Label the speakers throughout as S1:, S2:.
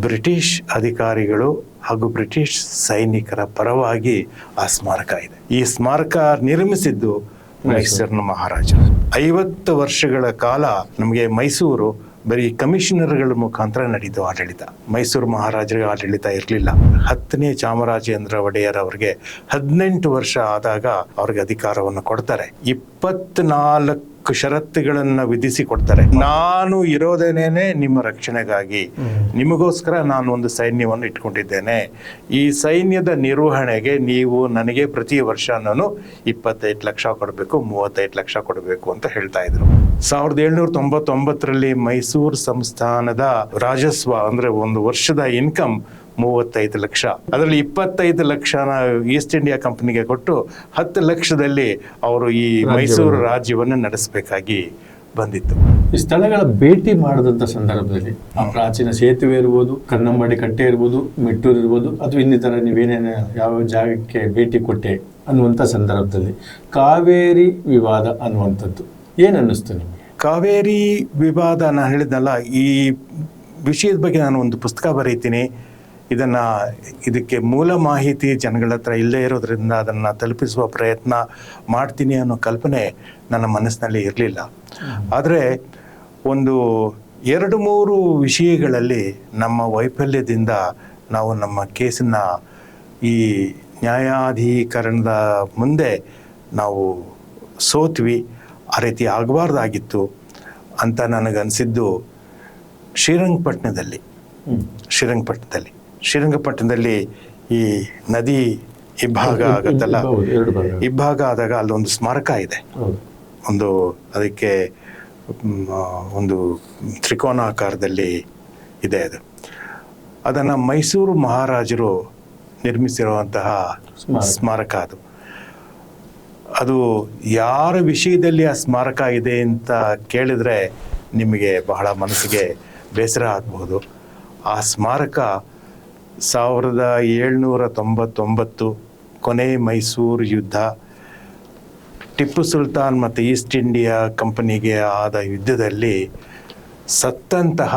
S1: British ಅಧಿಕಾರಿಗಳು ಹಾಗೂ British ಸೈನಿಕರ ಪರವಾಗಿ ಆ ಸ್ಮಾರಕ ಇದೆ. ಈ ಸ್ಮಾರಕ ನಿರ್ಮಿಸಿದ್ದು ಮೈಸೂರಿನ ಮಹಾರಾಜರು. 50 ವರ್ಷಗಳ ಕಾಲ ನಮಗೆ ಮೈಸೂರು ಬರೀ ಕಮಿಷನರ್ಗಳ ಮುಖಾಂತರ ನಡೀತು ಆಡಳಿತ. ಮೈಸೂರು ಮಹಾರಾಜರಿಗೆ ಆಡಳಿತ ಇರಲಿಲ್ಲ. 10ನೇ ಚಾಮರಾಜೇಂದ್ರ ಒಡೆಯರ್ ಅವರಿಗೆ 18 ವರ್ಷ ಆದಾಗ ಅವ್ರಿಗೆ ಅಧಿಕಾರವನ್ನು ಕೊಡ್ತಾರೆ. 24 ಷರತ್ತುಗಳನ್ನ ವಿಧಿಸಿ ಕೊಡ್ತಾರೆ. ನಾನು ಇರೋದೇನೇನೆ ನಿಮ್ಮ ರಕ್ಷಣೆಗಾಗಿ, ನಿಮಗೋಸ್ಕರ ನಾನು ಒಂದು ಸೈನ್ಯವನ್ನು ಇಟ್ಕೊಂಡಿದ್ದೇನೆ. ಈ ಸೈನ್ಯದ ನಿರ್ವಹಣೆಗೆ ನೀವು ನನಗೆ ಪ್ರತಿ ವರ್ಷ ನಾನು 25 ಲಕ್ಷ ಕೊಡಬೇಕು, 35 ಲಕ್ಷ ಕೊಡಬೇಕು ಅಂತ ಹೇಳ್ತಾ ಇದ್ರು. 1799ರಲ್ಲಿ ಮೈಸೂರು ಸಂಸ್ಥಾನದ ರಾಜಸ್ವ ಅಂದ್ರೆ ಒಂದು ವರ್ಷದ ಇನ್ಕಮ್ 35 ಲಕ್ಷ. ಅದರಲ್ಲಿ 25 ಲಕ್ಷನ ಈಸ್ಟ್ ಇಂಡಿಯಾ ಕಂಪನಿಗೆ ಕೊಟ್ಟು 10 ಲಕ್ಷದಲ್ಲಿ ಅವರು ಈ ಮೈಸೂರು ರಾಜ್ಯವನ್ನು ನಡೆಸಬೇಕಾಗಿ ಬಂದಿತ್ತು.
S2: ಈ ಸ್ಥಳಗಳ ಭೇಟಿ ಮಾಡಿದಂಥ ಸಂದರ್ಭದಲ್ಲಿ ಆ ಪ್ರಾಚೀನ ಸೇತುವೆ ಇರ್ಬೋದು, ಕನ್ನಂಬಾಡಿ ಕಟ್ಟೆ ಇರ್ಬೋದು, ಮೆಟ್ಟೂರು ಇರ್ಬೋದು, ಅಥವಾ ಇನ್ನಿತರ ನೀವೇನೇನು ಯಾವ ಜಾಗಕ್ಕೆ ಭೇಟಿ ಕೊಟ್ಟೆ ಅನ್ನುವಂಥ ಸಂದರ್ಭದಲ್ಲಿ ಕಾವೇರಿ ವಿವಾದ ಅನ್ನುವಂಥದ್ದು ಏನು ಅನ್ನಿಸ್ತು ನಿಮಗೆ?
S1: ಕಾವೇರಿ ವಿವಾದ ನಾನು ಹೇಳಿದ್ನಲ್ಲ, ಈ ವಿಷಯದ ಬಗ್ಗೆ ನಾನು ಒಂದು ಪುಸ್ತಕ ಬರೀತೀನಿ. ಇದಕ್ಕೆ ಮೂಲ ಮಾಹಿತಿ ಜನಗಳ ಹತ್ರ ಇಲ್ಲೇ ಇರೋದ್ರಿಂದ ಅದನ್ನು ತಲುಪಿಸುವ ಪ್ರಯತ್ನ ಮಾಡ್ತೀನಿ ಅನ್ನೋ ಕಲ್ಪನೆ ನನ್ನ ಮನಸ್ಸಿನಲ್ಲಿ ಇರಲಿಲ್ಲ. ಆದರೆ ಒಂದು 2-3 ವಿಷಯಗಳಲ್ಲಿ ನಮ್ಮ ವೈಫಲ್ಯದಿಂದ ನಾವು ನಮ್ಮ ಕೇಸನ್ನ ಈ ನ್ಯಾಯಾಧೀಕರಣದ ಮುಂದೆ ನಾವು ಸೋತ್ವಿ. ಆ ರೀತಿ ಆಗಬಾರ್ದಾಗಿತ್ತು ಅಂತ ನನಗನ್ಸಿದ್ದು ಶ್ರೀರಂಗಪಟ್ಟಣದಲ್ಲಿ ಈ ನದಿ ಇಬ್ಬಾಗ ಆಗುತ್ತಲ್ಲ, ಇಬ್ಬಾಗ ಆದಾಗ ಅಲ್ಲೊಂದು ಸ್ಮಾರಕ ಇದೆ. ಅದಕ್ಕೆ ಒಂದು ತ್ರಿಕೋನಾಕಾರದಲ್ಲಿ ಇದೆ. ಅದನ್ನು ಮೈಸೂರು ಮಹಾರಾಜರು ನಿರ್ಮಿಸಿರುವಂತಹ ಸ್ಮಾರಕ. ಅದು ಯಾರ ವಿಷಯದಲ್ಲಿ ಆ ಸ್ಮಾರಕ ಇದೆ ಅಂತ ಕೇಳಿದ್ರೆ ನಿಮಗೆ ಬಹಳ ಮನಸ್ಸಿಗೆ ಬೇಸರ ಆಗಬಹುದು. ಆ ಸ್ಮಾರಕ 1799 ಕೊನೆ ಮೈಸೂರು ಯುದ್ಧ, ಟಿಪ್ಪು ಸುಲ್ತಾನ್ ಮತ್ತು ಈಸ್ಟ್ ಇಂಡಿಯಾ ಕಂಪನಿಗೆ ಆದ ಯುದ್ಧದಲ್ಲಿ ಸತ್ತಂತಹ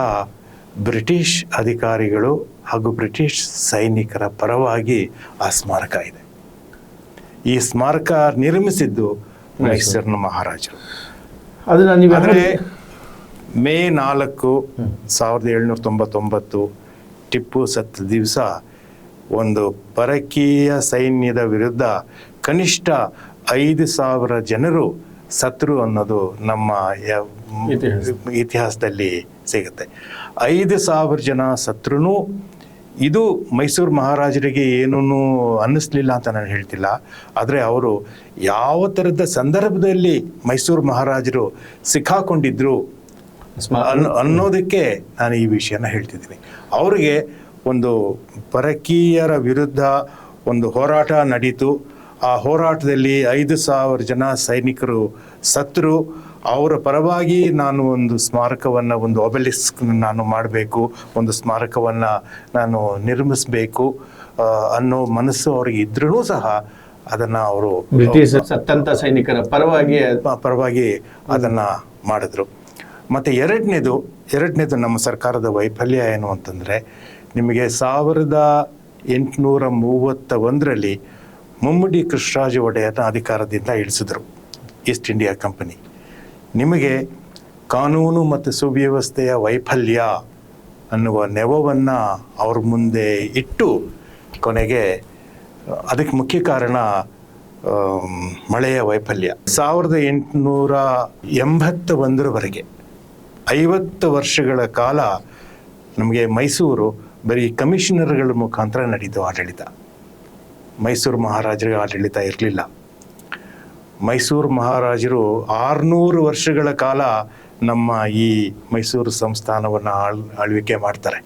S1: ಬ್ರಿಟಿಷ್ ಅಧಿಕಾರಿಗಳು ಹಾಗೂ ಬ್ರಿಟಿಷ್ ಸೈನಿಕರ ಪರವಾಗಿ ಆ ಸ್ಮಾರಕ ಇದೆ. ಈ ಸ್ಮಾರಕ ನಿರ್ಮಿಸಿದ್ದು ಮೈಸೂರಿನ ಮಹಾರಾಜರು. ಆದರೆ ಮೇ 4, 1799 ಟಿಪ್ಪು ಸತ್ತ ದಿವಸ ಒಂದು ಪರಕೀಯ ಸೈನ್ಯದ ವಿರುದ್ಧ ಕನಿಷ್ಠ 5,000 ಜನರು ಸತ್ರು ಅನ್ನೋದು ನಮ್ಮ ಇತಿಹಾಸದಲ್ಲಿ ಸಿಗುತ್ತೆ. 5,000 ಜನ ಸತ್ರೂ ಇದು ಮೈಸೂರು ಮಹಾರಾಜರಿಗೆ ಏನೂ ಅನ್ನಿಸ್ಲಿಲ್ಲ ಅಂತ ನಾನು ಹೇಳ್ತಿಲ್ಲ. ಆದರೆ ಅವರು ಯಾವ ಥರದ ಸಂದರ್ಭದಲ್ಲಿ ಮೈಸೂರು ಮಹಾರಾಜರು ಸಿಕ್ಕಾಕೊಂಡಿದ್ರು ಅನ್ನೋದಕ್ಕೆ ನಾನು ಈ ವಿಷಯನ ಹೇಳ್ತಿದ್ದೀನಿ. ಅವರಿಗೆ ಒಂದು ಪರಕೀಯರ ವಿರುದ್ಧ ಒಂದು ಹೋರಾಟ ನಡೀತು. ಆ ಹೋರಾಟದಲ್ಲಿ 5,000 ಜನ ಸೈನಿಕರು ಸತ್ರು. ಅವರ ಪರವಾಗಿ ನಾನು ಒಂದು ಸ್ಮಾರಕವನ್ನು, ಒಂದು ಒಬೆಲಿಸ್ಕ್ ನಾನು ಮಾಡಬೇಕು, ಒಂದು ಸ್ಮಾರಕವನ್ನು ನಾನು ನಿರ್ಮಿಸಬೇಕು ಅನ್ನೋ ಮನಸ್ಸು ಅವ್ರಿಗೆ ಇದ್ರೂ ಸಹ ಅದನ್ನು ಅವರು
S2: ಬ್ರಿಟಿಷ್ ಸತ್ತಂತ ಸೈನಿಕರ
S1: ಪರವಾಗಿ ಅದನ್ನು ಮಾಡಿದ್ರು. ಮತ್ತು ಎರಡನೇದು ನಮ್ಮ ಸರ್ಕಾರದ ವೈಫಲ್ಯ ಏನು ಅಂತಂದರೆ, ನಿಮಗೆ 1831ರಲ್ಲಿ ಮುಮ್ಮಡಿ ಕೃಷ್ಣರಾಜ ಒಡೆಯರ್ನ ಅಧಿಕಾರದಿಂದ ಇಳಿಸಿದ್ರು ಈಸ್ಟ್ ಇಂಡಿಯಾ ಕಂಪನಿ. ನಿಮಗೆ ಕಾನೂನು ಮತ್ತು ಸುವ್ಯವಸ್ಥೆಯ ವೈಫಲ್ಯ ಅನ್ನುವ ನೆವವನ್ನು ಅವ್ರ ಮುಂದೆ ಇಟ್ಟು ಕೊನೆಗೆ ಅದಕ್ಕೆ ಮುಖ್ಯ ಕಾರಣ ಮಳೆಯ ವೈಫಲ್ಯ. 1881ರವರೆಗೆ 50 ವರ್ಷಗಳ ಕಾಲ ನಮಗೆ ಮೈಸೂರು ಬರೀ ಕಮಿಷನರ್ಗಳ ಮುಖಾಂತರ ನಡೀತು ಆಡಳಿತ. ಮೈಸೂರು ಮಹಾರಾಜರಿಗೆ ಆಡಳಿತ ಇರಲಿಲ್ಲ. ಮೈಸೂರು ಮಹಾರಾಜರು 600 ವರ್ಷಗಳ ಕಾಲ ನಮ್ಮ ಈ ಮೈಸೂರು ಸಂಸ್ಥಾನವನ್ನು ಆಳ್ವಿಕೆ ಮಾಡ್ತಾರೆ.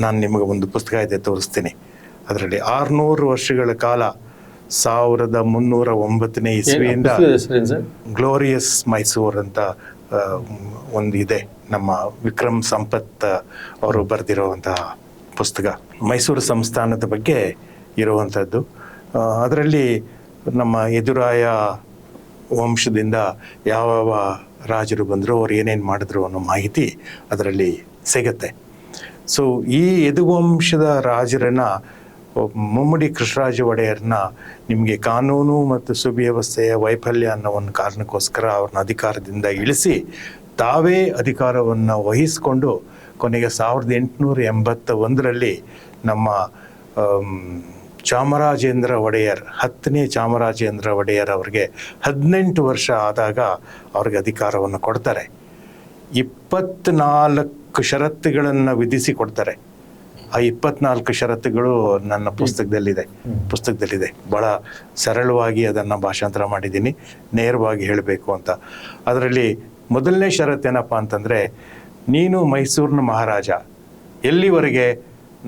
S1: ನಾನು ನಿಮಗೆ ಒಂದು ಪುಸ್ತಕ ಇದೆ, ತೋರಿಸ್ತೀನಿ. ಅದರಲ್ಲಿ 600 ವರ್ಷಗಳ ಕಾಲ 1309ನೇ ಇಸ್ವಿಯಿಂದ ಗ್ಲೋರಿಯಸ್ ಮೈಸೂರ್ ಅಂತ ಒಂದು ಇದೆ. ನಮ್ಮ ವಿಕ್ರಮ್ ಸಂಪತ್ ಅವರು ಬರೆದಿರುವಂತಹ ಪುಸ್ತಕ ಮೈಸೂರು ಸಂಸ್ಥಾನದ ಬಗ್ಗೆ ಇರುವಂಥದ್ದು. ಅದರಲ್ಲಿ ನಮ್ಮ ಎದುರಾಯ ವಂಶದಿಂದ ಯಾವ ರಾಜರು ಬಂದರು, ಅವ್ರು ಏನೇನು ಮಾಡಿದ್ರು ಅನ್ನೋ ಮಾಹಿತಿ ಅದರಲ್ಲಿ ಸಿಗುತ್ತೆ. ಸೊ ಈ ಯದುವಂಶದ ರಾಜರನ್ನ ಮುಮ್ಮಡಿ ಕೃಷ್ಣರಾಜ ಒಡೆಯರ್ನ ನಿಮಗೆ ಕಾನೂನು ಮತ್ತು ಸುವ್ಯವಸ್ಥೆಯ ವೈಫಲ್ಯ ಅನ್ನೋ ಒಂದು ಕಾರಣಕ್ಕೋಸ್ಕರ ಅವ್ರನ್ನ ಅಧಿಕಾರದಿಂದ ಇಳಿಸಿ ತಾವೇ ಅಧಿಕಾರವನ್ನು ವಹಿಸಿಕೊಂಡು ಕೊನೆಗೆ 1881 ನಮ್ಮ ಚಾಮರಾಜೇಂದ್ರ ಒಡೆಯರ್ 10ನೇ ಚಾಮರಾಜೇಂದ್ರ ಒಡೆಯರ್ ಅವರಿಗೆ 18 ವರ್ಷ ಆದಾಗ ಅವ್ರಿಗೆ ಅಧಿಕಾರವನ್ನು ಕೊಡ್ತಾರೆ. 24 ಷರತ್ತುಗಳನ್ನು ವಿಧಿಸಿ ಕೊಡ್ತಾರೆ. ಆ 24 ಷರತ್ತುಗಳು ನನ್ನ ಪುಸ್ತಕದಲ್ಲಿದೆ. ಭಾಳ ಸರಳವಾಗಿ ಅದನ್ನು ಭಾಷಾಂತರ ಮಾಡಿದ್ದೀನಿ, ನೇರವಾಗಿ ಹೇಳಬೇಕು ಅಂತ. ಅದರಲ್ಲಿ ಮೊದಲನೇ ಷರತ್ತೇನಪ್ಪ ಅಂತಂದರೆ, ನೀನು ಮೈಸೂರಿನ ಮಹಾರಾಜ, ಎಲ್ಲಿವರೆಗೆ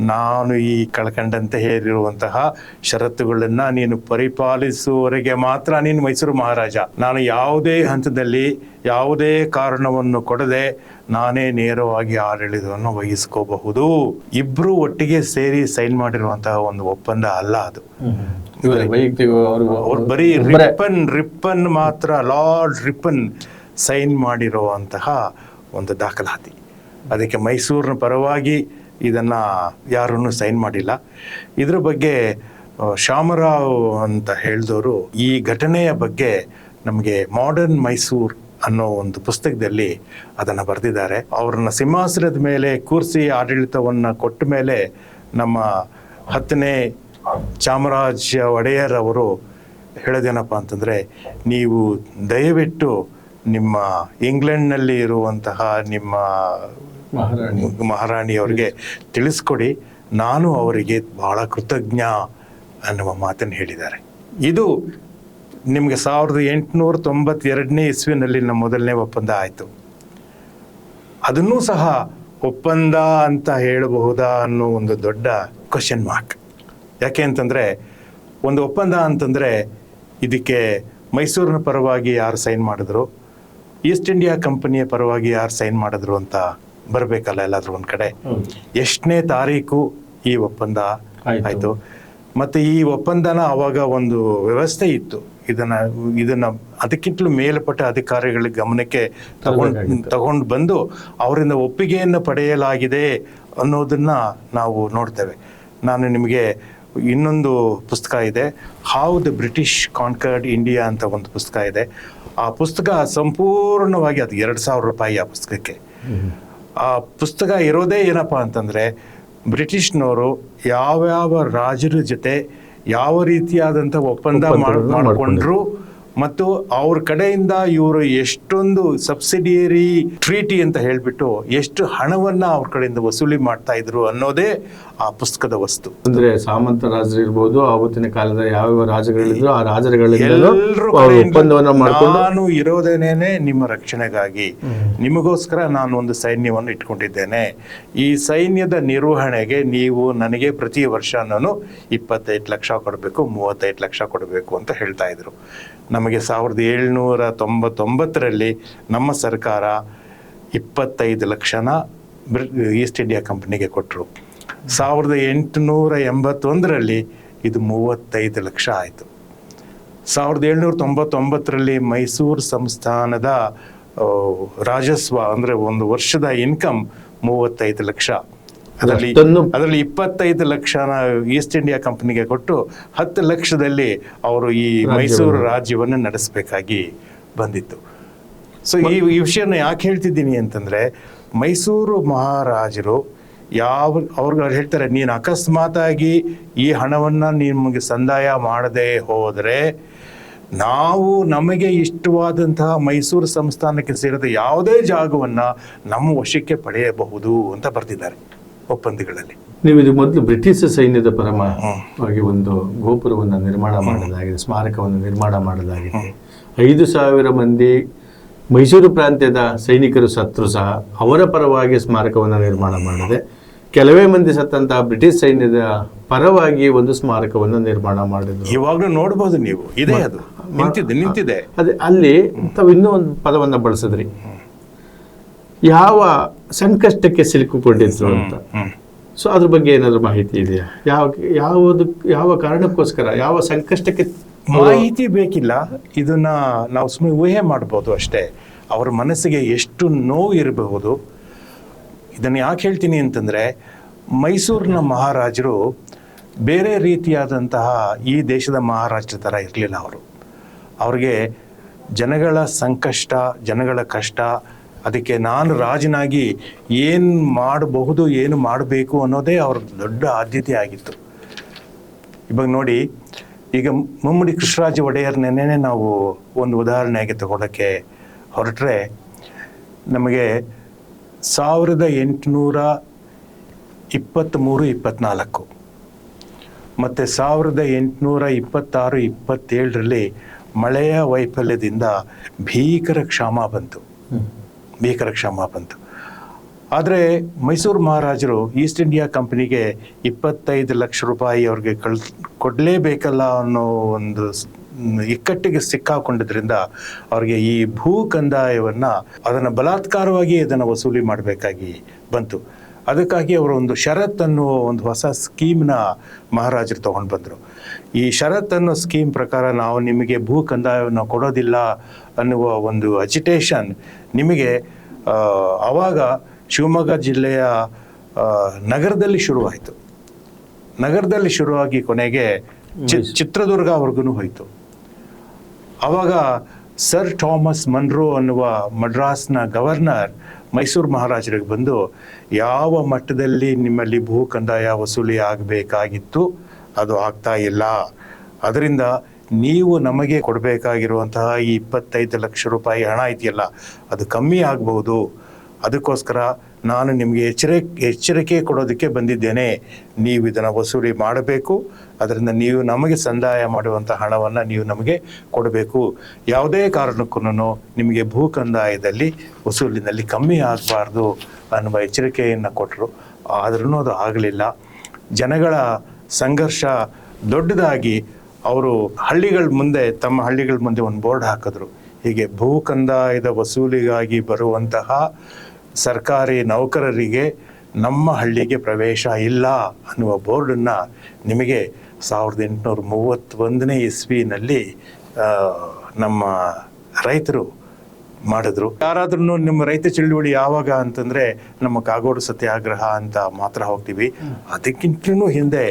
S1: ನಾನು ಈ ಕಳ್ಕಂಡಂತೆ ಹೇಳಿರುವಂತಹ ಷರತ್ತುಗಳನ್ನು ನೀನು ಪರಿಪಾಲಿಸುವವರೆಗೆ ಮಾತ್ರ ನೀನು ಮೈಸೂರು ಮಹಾರಾಜ. ನಾನು ಯಾವುದೇ ಹಂತದಲ್ಲಿ ಯಾವುದೇ ಕಾರಣವನ್ನು ಕೊಡದೆ ನಾನೇ ನೇರವಾಗಿ ಆಡಳಿತವನ್ನು ವಹಿಸ್ಕೋಬಹುದು. ಇಬ್ರು ಒಟ್ಟಿಗೆ ಸೇರಿ ಸೈನ್ ಮಾಡಿರುವಂತಹ ಒಂದು ಒಪ್ಪಂದ ಅಲ್ಲ ಅದು. ಅವ್ರು ಬರೀ ರಿಪ್ಪನ್ ಮಾತ್ರ, ಲಾರ್ಡ್ ರಿಪ್ಪನ್ ಸೈನ್ ಮಾಡಿರುವಂತಹ ಒಂದು ದಾಖಲಾತಿ. ಅದಕ್ಕೆ ಮೈಸೂರಿನ ಪರವಾಗಿ ಇದನ್ನು ಯಾರನ್ನು ಸೈನ್ ಮಾಡಿಲ್ಲ. ಇದ್ರ ಬಗ್ಗೆ ಶಾಮರಾವ್ ಅಂತ ಹೇಳಿದವರು ಈ ಘಟನೆಯ ಬಗ್ಗೆ ನಮಗೆ ಮಾಡರ್ನ್ ಮೈಸೂರ್ ಅನ್ನೋ ಒಂದು ಪುಸ್ತಕದಲ್ಲಿ ಅದನ್ನು ಬರೆದಿದ್ದಾರೆ. ಅವ್ರನ್ನ ಸಿಂಹಾಸನದ ಮೇಲೆ ಕೂರಿಸಿ ಆಡಳಿತವನ್ನು ಕೊಟ್ಟ ಮೇಲೆ ನಮ್ಮ 10ನೇ ಚಾಮರಾಜ ಒಡೆಯರ್ ಅವರು ಹೇಳೋದೇನಪ್ಪ ಅಂತಂದರೆ, ನೀವು ದಯವಿಟ್ಟು ನಿಮ್ಮ ಇಂಗ್ಲೆಂಡ್ನಲ್ಲಿ ಇರುವಂತಹ ನಿಮ್ಮ ಮಹಾರಾಣಿಯವರಿಗೆ ತಿಳಿಸ್ಕೊಡಿ, ನಾನು ಅವರಿಗೆ ಬಹಳ ಕೃತಜ್ಞ ಅನ್ನುವ ಮಾತನ್ನು ಹೇಳಿದ್ದಾರೆ. ಇದು ನಿಮಗೆ 1892ನೇ ಇಸ್ವಿನಲ್ಲಿ ನಮ್ಮ ಮೊದಲನೇ ಒಪ್ಪಂದ ಆಯಿತು. ಅದನ್ನೂ ಸಹ ಒಪ್ಪಂದ ಅಂತ ಹೇಳಬಹುದಾ ಅನ್ನೋ ಒಂದು ದೊಡ್ಡ ಕ್ವಶನ್ ಮಾರ್ಕ್. ಯಾಕೆ ಅಂತಂದರೆ, ಒಂದು ಒಪ್ಪಂದ ಅಂತಂದರೆ ಇದಕ್ಕೆ ಮೈಸೂರಿನ ಪರವಾಗಿ ಯಾರು ಸೈನ್ ಮಾಡಿದ್ರು, ಈಸ್ಟ್ ಇಂಡಿಯಾ ಕಂಪನಿಯ ಪರವಾಗಿ ಯಾರು ಸೈನ್ ಮಾಡಿದ್ರು ಅಂತ ಬರಬೇಕಲ್ಲ ಎಲ್ಲಾದ್ರೂ ಒಂದು ಕಡೆ. ಎಷ್ಟನೇ ತಾರೀಕು ಈ ಒಪ್ಪಂದ ಆಯಿತು, ಮತ್ತು ಈ ಒಪ್ಪಂದನ ಆವಾಗ ಒಂದು ವ್ಯವಸ್ಥೆ ಇತ್ತು. ಇದನ್ನ ಅದಕ್ಕಿಂತಲೂ ಮೇಲ್ಪಟ್ಟ ಅಧಿಕಾರಿಗಳ ಗಮನಕ್ಕೆ ತಗೊಂಡು ಬಂದು ಅವರಿಂದ ಒಪ್ಪಿಗೆಯನ್ನು ಪಡೆಯಲಾಗಿದೆ ಅನ್ನೋದನ್ನ ನಾವು ನೋಡ್ತೇವೆ. ನಾನು ನಿಮಗೆ ಇನ್ನೊಂದು ಪುಸ್ತಕ ಇದೆ, how the British conquered India ಅಂತ ಒಂದು ಪುಸ್ತಕ ಇದೆ. ಆ ಪುಸ್ತಕ ಸಂಪೂರ್ಣವಾಗಿ ಅದು 2,000 ರೂಪಾಯಿ ಆ ಪುಸ್ತಕಕ್ಕೆ. ಆ ಪುಸ್ತಕ ಇರೋದೇ ಏನಪ್ಪ ಅಂತಂದರೆ, ಬ್ರಿಟಿಷ್ನವರು ಯಾವ್ಯಾವ ರಾಜರ ಜೊತೆ ಯಾವ ರೀತಿಯಾದಂಥ ಒಪ್ಪಂದ ಮಾಡಿಕೊಂಡ್ರು ಮತ್ತು ಅವ್ರ ಕಡೆಯಿಂದ ಇವರು ಎಷ್ಟೊಂದು ಸಬ್ಸಿಡಿಯರಿ ಟ್ರೀಟಿ ಅಂತ ಹೇಳಿಬಿಟ್ಟು ಎಷ್ಟು ಹಣವನ್ನ ಅವ್ರ ಕಡೆಯಿಂದ ವಸೂಲಿ ಮಾಡ್ತಾ ಇದ್ರು ಅನ್ನೋದೇ ಆ ಪುಸ್ತಕದ ವಸ್ತು.
S2: ಅಂದ್ರೆ ಸಾಮಂತ ರಾಜರು ಇರ್ಬೋದು, ಆವತ್ತಿನ ಕಾಲದ ಯಾವ ರಾಜಗಳಿದ್ರು ಆ ರಾಜರುಗಳಿಂದ ಒಪ್ಪಂದವನ್ನ ಮಾಡ್ಕೊಂಡು,
S1: ನಾನು ಇರೋದೇನೇನೆ ನಿಮ್ಮ ರಕ್ಷಣೆಗಾಗಿ, ನಿಮಗೋಸ್ಕರ ನಾನು ಒಂದು ಸೈನ್ಯವನ್ನು ಇಟ್ಕೊಂಡಿದ್ದೇನೆ, ಈ ಸೈನ್ಯದ ನಿರ್ವಹಣೆಗೆ ನೀವು ನನಗೆ ಪ್ರತಿ ವರ್ಷ ನಾನು 25 ಲಕ್ಷ ಕೊಡಬೇಕು, 35 ಲಕ್ಷ ಕೊಡಬೇಕು ಅಂತ ಹೇಳ್ತಾ ಇದ್ರು. ನಮಗೆ 1799ರಲ್ಲಿ ನಮ್ಮ ಸರ್ಕಾರ 25 ಲಕ್ಷನ ಈಸ್ಟ್ ಇಂಡಿಯಾ ಕಂಪನಿಗೆ ಕೊಟ್ಟರು. 1881ರಲ್ಲಿ ಇದು 35 ಲಕ್ಷ ಆಯಿತು. 1799ರಲ್ಲಿ ಮೈಸೂರು ಸಂಸ್ಥಾನದ ರಾಜಸ್ವ ಅಂದರೆ ಒಂದು ವರ್ಷದ ಇನ್ಕಮ್ 35 ಲಕ್ಷ. ಅದರಲ್ಲಿ 25 ಲಕ್ಷನ ಈಸ್ಟ್ ಇಂಡಿಯಾ ಕಂಪನಿಗೆ ಕೊಟ್ಟು 10 ಲಕ್ಷದಲ್ಲಿ ಅವರು ಈ ಮೈಸೂರು ರಾಜ್ಯವನ್ನು ನಡೆಸಬೇಕಾಗಿ ಬಂದಿತ್ತು. ಸೊ ಈ ವಿಷಯನ ಯಾಕೆ ಹೇಳ್ತಿದ್ದೀನಿ ಅಂತಂದರೆ, ಮೈಸೂರು ಮಹಾರಾಜರು ಅವ್ರಿಗೆ ಹೇಳ್ತಾರೆ, ನೀನು ಅಕಸ್ಮಾತಾಗಿ ಈ ಹಣವನ್ನು ನಿಮಗೆ ಸಂದಾಯ ಮಾಡದೇ ಹೋದರೆ ನಾವು ನಮಗೆ ಇಷ್ಟವಾದಂತಹ ಮೈಸೂರು ಸಂಸ್ಥಾನಕ್ಕೆ ಸೇರಿದ ಯಾವುದೇ ಜಾಗವನ್ನು ನಮ್ಮ ವಶಕ್ಕೆ ಪಡೆಯಬಹುದು ಅಂತ ಬರ್ತಿದ್ದಾರೆ ಒಪ್ಪಂದಗಳಲ್ಲಿ.
S2: ನೀವು ಇದು ಮೊದಲು ಬ್ರಿಟಿಷ್ ಸೈನ್ಯದ ಪರವಾಗಿ ಒಂದು ಗೋಪುರವನ್ನು ನಿರ್ಮಾಣ ಮಾಡಲಾಗಿದೆ, ಸ್ಮಾರಕವನ್ನು ನಿರ್ಮಾಣ ಮಾಡಲಾಗಿದೆ. 5,000 ಮಂದಿ ಮೈಸೂರು ಪ್ರಾಂತ್ಯದ ಸೈನಿಕರು ಸತ್ರು ಸಹ ಅವರ ಪರವಾಗಿ ಸ್ಮಾರಕವನ್ನು ನಿರ್ಮಾಣ ಮಾಡಿದೆ. ಕೆಲವೇ ಮಂದಿ ಸತ್ತಂತಹ ಬ್ರಿಟಿಷ್ ಸೈನ್ಯದ ಪರವಾಗಿ ಒಂದು ಸ್ಮಾರಕವನ್ನು ನಿರ್ಮಾಣ ಮಾಡಿದ್ರು.
S1: ಇವಾಗಲೂ ನೋಡ್ಬೋದು ನೀವು, ಇದೆ ಅದು ನಿಂತಿದೆ.
S2: ಅದೇ ಅಲ್ಲಿ ತಾವು ಇನ್ನೂ ಒಂದು ಪದವನ್ನ ಬಳಸಿದ್ರಿ, ಯಾವ ಸಂಕಷ್ಟಕ್ಕೆ ಸಿಲುಕಿಕೊಂಡಿದ್ರು ಅಂತ. ಸೊ ಅದ್ರ ಬಗ್ಗೆ ಏನಾದ್ರು ಮಾಹಿತಿ ಇದೆಯಾ? ಯಾವ ಕಾರಣಕ್ಕೋಸ್ಕರ, ಯಾವ ಸಂಕಷ್ಟಕ್ಕೆ?
S1: ಮಾಹಿತಿ ಬೇಕಿಲ್ಲ, ಇದನ್ನ ನಾವು ಸುಮ್ಮನೆ ಊಹೆ ಮಾಡ್ಬೋದು ಅಷ್ಟೇ. ಅವರ ಮನಸ್ಸಿಗೆ ಎಷ್ಟು ನೋವು ಇರಬಹುದು. ಇದನ್ನು ಯಾಕೆ ಹೇಳ್ತೀನಿ ಅಂತಂದ್ರೆ, ಮೈಸೂರಿನ ಮಹಾರಾಜರು ಬೇರೆ ರೀತಿಯಾದಂತಹ ಈ ದೇಶದ ಮಹಾರಾಜರ ಥರ ಇರಲಿಲ್ಲ. ಅವ್ರಿಗೆ ಜನಗಳ ಸಂಕಷ್ಟ, ಜನಗಳ ಕಷ್ಟ, ಅದಕ್ಕೆ ನಾನು ರಾಜನಾಗಿ ಏನು ಮಾಡಬಹುದು, ಏನು ಮಾಡಬೇಕು ಅನ್ನೋದೇ ಅವ್ರ ದೊಡ್ಡ ಆದ್ಯತೆ ಆಗಿತ್ತು. ಇವಾಗ ನೋಡಿ, ಈಗ ಮುಮ್ಮಡಿ ಕೃಷ್ಣರಾಜ ಒಡೆಯರ್ನೇ ನಾವು ಒಂದು ಉದಾಹರಣೆಯಾಗಿ ತಗೊಳ್ಳೋಕ್ಕೆ ಹೊರಟ್ರೆ, ನಮಗೆ 1823-24 ಮತ್ತು 1826-27ರಲ್ಲಿ ಮಳೆಯ ವೈಫಲ್ಯದಿಂದ ಭೀಕರ ಕ್ಷಾಮ ಬಂತು. ಆದರೆ ಮೈಸೂರು ಮಹಾರಾಜರು ಈಸ್ಟ್ ಇಂಡಿಯಾ ಕಂಪನಿಗೆ 25 ಲಕ್ಷ ರೂಪಾಯಿ ಅವ್ರಿಗೆ ಕೊಡಲೇಬೇಕಲ್ಲ ಅನ್ನೋ ಒಂದು ಇಕ್ಕಟ್ಟಿಗೆ ಸಿಕ್ಕಾಕೊಂಡಿದ್ರಿಂದ ಅವ್ರಿಗೆ ಈ ಭೂ ಕಂದಾಯವನ್ನು ಅದನ್ನು ಬಲಾತ್ಕಾರವಾಗಿ ಅದನ್ನು ವಸೂಲಿ ಮಾಡಬೇಕಾಗಿ ಬಂತು. ಅದಕ್ಕಾಗಿ ಅವರು ಒಂದು ಷರತ್ ಅನ್ನುವ ಒಂದು ಹೊಸ ಸ್ಕೀಮ್ನ ಮಹಾರಾಜರು ತಗೊಂಡು ಬಂದರು. ಈ ಷರತ್ ಅನ್ನೋ ಸ್ಕೀಮ್ ಪ್ರಕಾರ ನಾವು ನಿಮಗೆ ಭೂ ಕಂದಾಯವನ್ನು ಕೊಡೋದಿಲ್ಲ ಅನ್ನುವ ಒಂದು ಅಜಿಟೇಷನ್ ನಿಮಗೆ ಆವಾಗ ಶಿವಮೊಗ್ಗ ಜಿಲ್ಲೆಯ ನಗರದಲ್ಲಿ ಶುರುವಾಯಿತು. ನಗರದಲ್ಲಿ ಶುರುವಾಗಿ ಕೊನೆಗೆ ಚಿತ್ರದುರ್ಗವರೆಗೂ ಹೋಯಿತು. ಆವಾಗ ಸರ್ ಥಾಮಸ್ ಮನ್ರೋ ಅನ್ನುವ ಮಡ್ರಾಸ್ನ ಗವರ್ನರ್ ಮೈಸೂರು ಮಹಾರಾಜರಿಗೆ ಬಂದು, ಯಾವ ಮಟ್ಟದಲ್ಲಿ ನಿಮ್ಮಲ್ಲಿ ಭೂ ಕಂದಾಯ ವಸೂಲಿ ಆಗಬೇಕಾಗಿತ್ತು ಅದು ಆಗ್ತಾ ಇಲ್ಲ, ಅದರಿಂದ ನೀವು ನಮಗೆ ಕೊಡಬೇಕಾಗಿರುವಂತಹ ಈ 25 ಲಕ್ಷ ರೂಪಾಯಿ ಹಣ ಇದೆಯಲ್ಲ ಅದು ಕಮ್ಮಿ ಆಗಬಹುದು, ಅದಕ್ಕೋಸ್ಕರ ನಾನು ನಿಮಗೆ ಎಚ್ಚರಿಕೆ ಕೊಡೋದಕ್ಕೆ ಬಂದಿದ್ದೇನೆ, ನೀವು ಇದನ್ನು ವಸೂಲಿ ಮಾಡಬೇಕು, ಅದರಿಂದ ನೀವು ನಮಗೆ ಸಂದಾಯ ಮಾಡುವಂಥ ಹಣವನ್ನು ನೀವು ನಮಗೆ ಕೊಡಬೇಕು, ಯಾವುದೇ ಕಾರಣಕ್ಕೂ ನಿಮಗೆ ಭೂ ಕಂದಾಯದಲ್ಲಿ ವಸೂಲಿನಲ್ಲಿ ಕಮ್ಮಿ ಆಗಬಾರ್ದು ಅನ್ನುವ ಎಚ್ಚರಿಕೆಯನ್ನು ಕೊಟ್ಟರು. ಆದ್ರೂ ಅದು ಆಗಲಿಲ್ಲ. ಜನಗಳ ಸಂಘರ್ಷ ದೊಡ್ಡದಾಗಿ ಅವರು ತಮ್ಮ ಹಳ್ಳಿಗಳ ಮುಂದೆ ಒಂದು ಬೋರ್ಡ್ ಹಾಕಿದ್ರು, ಹೀಗೆ ಭೂ ಕಂದಾಯದ ವಸೂಲಿಗಾಗಿ ಬರುವಂತಹ ಸರ್ಕಾರಿ ನೌಕರರಿಗೆ ನಮ್ಮ ಹಳ್ಳಿಗೆ ಪ್ರವೇಶ ಇಲ್ಲ ಅನ್ನುವ ಬೋರ್ಡನ್ನು ನಿಮಗೆ 1831ನೇ ಇಸ್ವಿನಲ್ಲಿ ನಮ್ಮ ರೈತರು ಮಾಡಿದ್ರು. ಯಾರಾದ್ರೂ ನಿಮ್ಮ ರೈತ ಚಳುವಳಿ ಯಾವಾಗ ಅಂತಂದ್ರೆ ನಮ್ಮ ಕಾಗೋಡು ಸತ್ಯಾಗ್ರಹ ಅಂತ ಮಾತ್ರ ಹೋಗ್ತೀವಿ. ಅದಕ್ಕಿಂತಲೂ ಹಿಂದೆ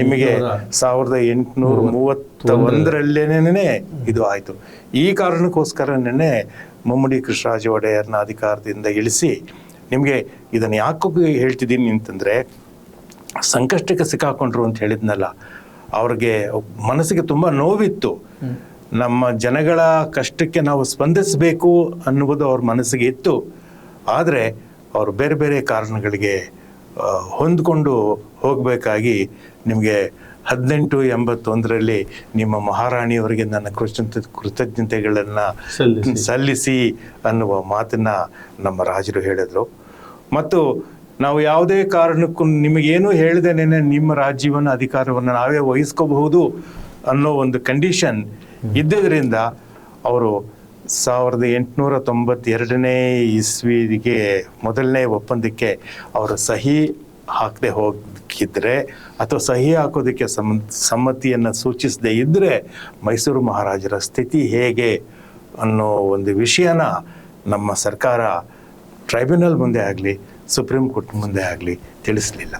S1: ನಿಮಗೆ 1831ರಲ್ಲೇನೆ ಇದು ಆಯಿತು. ಈ ಕಾರಣಕ್ಕೋಸ್ಕರನೇ ಮುಮ್ಮಡಿ ಕೃಷ್ಣರಾಜ ಒಡೆಯರ್ನ ಅಧಿಕಾರದಿಂದ ಇಳಿಸಿ, ನಿಮಗೆ ಇದನ್ನು ಯಾಕೆ ಹೇಳ್ತಿದ್ದೀನಿ ಅಂತಂದರೆ, ಸಂಕಷ್ಟಕ್ಕೆ ಸಿಕ್ಕಾಕೊಂಡ್ರು ಅಂತ ಹೇಳಿದ್ನಲ್ಲ, ಅವ್ರಿಗೆ ಮನಸ್ಸಿಗೆ ತುಂಬ ನೋವಿತ್ತು. ನಮ್ಮ ಜನಗಳ ಕಷ್ಟಕ್ಕೆ ನಾವು ಸ್ಪಂದಿಸಬೇಕು ಅನ್ನುವುದು ಅವ್ರ ಮನಸ್ಸಿಗೆ ಇತ್ತು. ಆದರೆ ಅವರು ಬೇರೆ ಬೇರೆ ಕಾರಣಗಳಿಗೆ ಹೊಂದ್ಕೊಂಡು ಹೋಗಬೇಕಾಗಿ ನಿಮಗೆ 1881ರಲ್ಲಿ ನಿಮ್ಮ ಮಹಾರಾಣಿಯವರಿಗೆ ನನ್ನ ಕೃತಜ್ಞತೆಗಳನ್ನು ಸಲ್ಲಿಸಿ ಅನ್ನುವ ಮಾತನ್ನು ನಮ್ಮ ರಾಜರು ಹೇಳಿದರು. ಮತ್ತು ನಾವು ಯಾವುದೇ ಕಾರಣಕ್ಕೂ ನಿಮಗೇನು ಹೇಳಿದೇನೆ ನಿಮ್ಮ ರಾಜ್ಯವನ್ನು ಅಧಿಕಾರವನ್ನು ನಾವೇ ವಹಿಸ್ಕೋಬಹುದು ಅನ್ನೋ ಒಂದು ಕಂಡೀಷನ್ ಇದ್ದುದರಿಂದ ಅವರು 1892ನೇ ಇಸ್ವಿಗೆ ಮೊದಲನೇ ಒಪ್ಪಂದಕ್ಕೆ ಅವರು ಸಹಿ ಹಾಕದೆ ಹೋಗಿದ್ರೆ ಅಥವಾ ಸಹಿ ಹಾಕೋದಕ್ಕೆ ಸಮ್ಮತಿಯನ್ನು ಸೂಚಿಸದೇ ಇದ್ದರೆ ಮೈಸೂರು ಮಹಾರಾಜರ ಸ್ಥಿತಿ ಹೇಗೆ ಅನ್ನೋ ಒಂದು ವಿಷಯನ ನಮ್ಮ ಸರ್ಕಾರ ಟ್ರೈಬ್ಯುನಲ್ ಮುಂದೆ ಆಗಲಿ ಸುಪ್ರೀಂ ಕೋರ್ಟ್ ಮುಂದೆ ಆಗಲಿ ತಿಳಿಸಲಿಲ್ಲ.